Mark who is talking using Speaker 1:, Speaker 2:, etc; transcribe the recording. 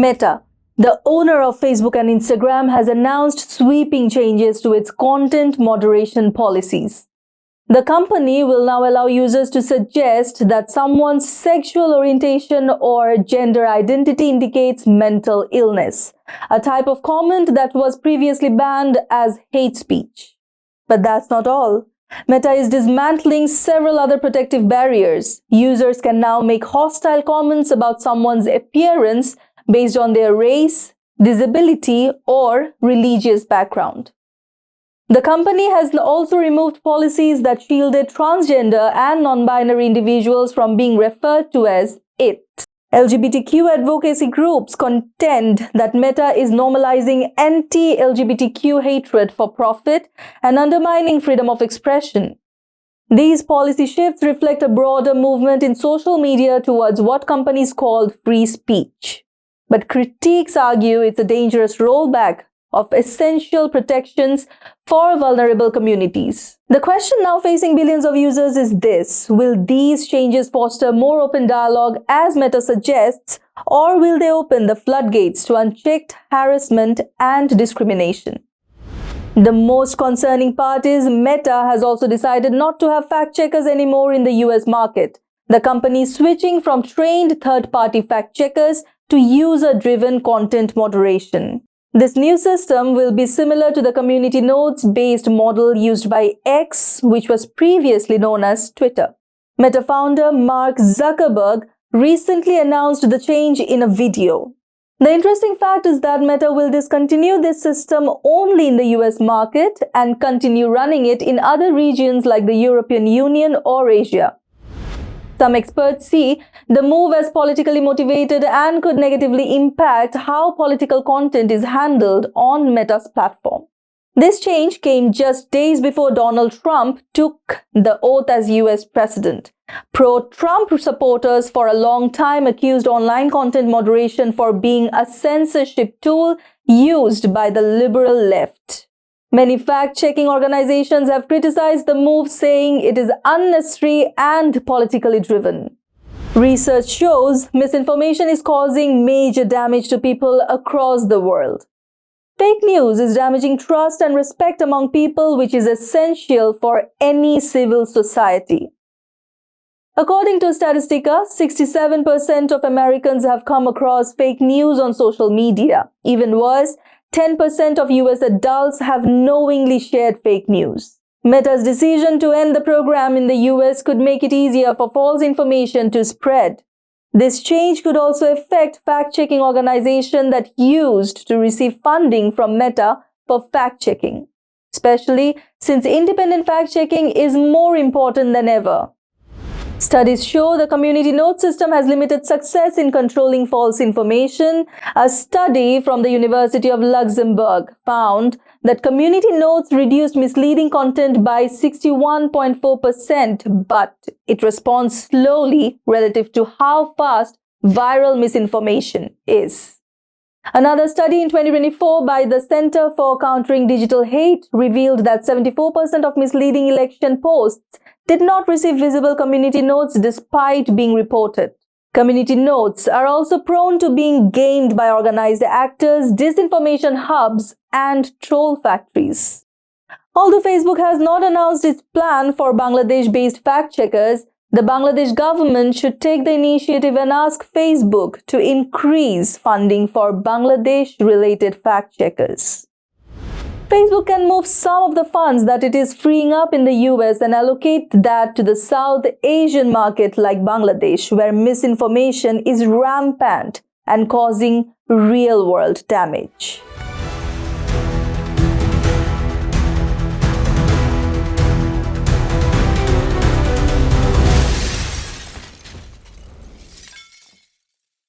Speaker 1: Meta, the owner of Facebook and Instagram, has announced sweeping changes to its content moderation policies. The company will now allow users to suggest that someone's sexual orientation or gender identity indicates mental illness, a type of comment that was previously banned as hate speech. But that's not all. Meta is dismantling several other protective barriers. Users can now make hostile comments about someone's appearance based on their race, disability, or religious background. The company has also removed policies that shielded transgender and non-binary individuals from being referred to as it. LGBTQ advocacy groups contend that Meta is normalizing anti-LGBTQ hatred for profit and undermining freedom of expression. These policy shifts reflect a broader movement in social media towards what companies call free speech. But critics argue it's a dangerous rollback of essential protections for vulnerable communities. The question now facing billions of users is this: will these changes foster more open dialogue, as Meta suggests, or will they open the floodgates to unchecked harassment and discrimination? The most concerning part is Meta has also decided not to have fact-checkers anymore in the US market. The company is switching from trained third-party fact-checkers to user-driven content moderation. This new system will be similar to the community notes-based model used by X, which was previously known as Twitter. Meta founder Mark Zuckerberg recently announced the change in a video. The interesting fact is that Meta will discontinue this system only in the US market and continue running it in other regions like the European Union or Asia. Some experts see the move as politically motivated and could negatively impact how political content is handled on Meta's platform. This change came just days before Donald Trump took the oath as US president. Pro-Trump supporters for a long time accused online content moderation for being a censorship tool used by the liberal left. Many fact-checking organizations have criticized the move, saying it is unnecessary and politically driven. Research shows misinformation is causing major damage to people across the world. Fake news is damaging trust and respect among people, which is essential for any civil society. According to Statistica, 67% of Americans have come across fake news on social media. Even worse, 10% of US adults have knowingly shared fake news. Meta's decision to end the program in the US could make it easier for false information to spread. This change could also affect fact-checking organizations that used to receive funding from Meta for fact-checking, especially since independent fact-checking is more important than ever. Studies show the community note system has limited success in controlling false information. A study from the University of Luxembourg found that community notes reduced misleading content by 61.4%, but it responds slowly relative to how fast viral misinformation is. Another study in 2024 by the Center for Countering Digital Hate revealed that 74% of misleading election posts did not receive visible community notes despite being reported. Community notes are also prone to being gamed by organized actors, disinformation hubs, and troll factories. Although Facebook has not announced its plan for Bangladesh-based fact-checkers, the Bangladesh government should take the initiative and ask Facebook to increase funding for Bangladesh-related fact-checkers. Facebook can move some of the funds that it is freeing up in the US and allocate that to the South Asian market like Bangladesh, where misinformation is rampant and causing real-world damage.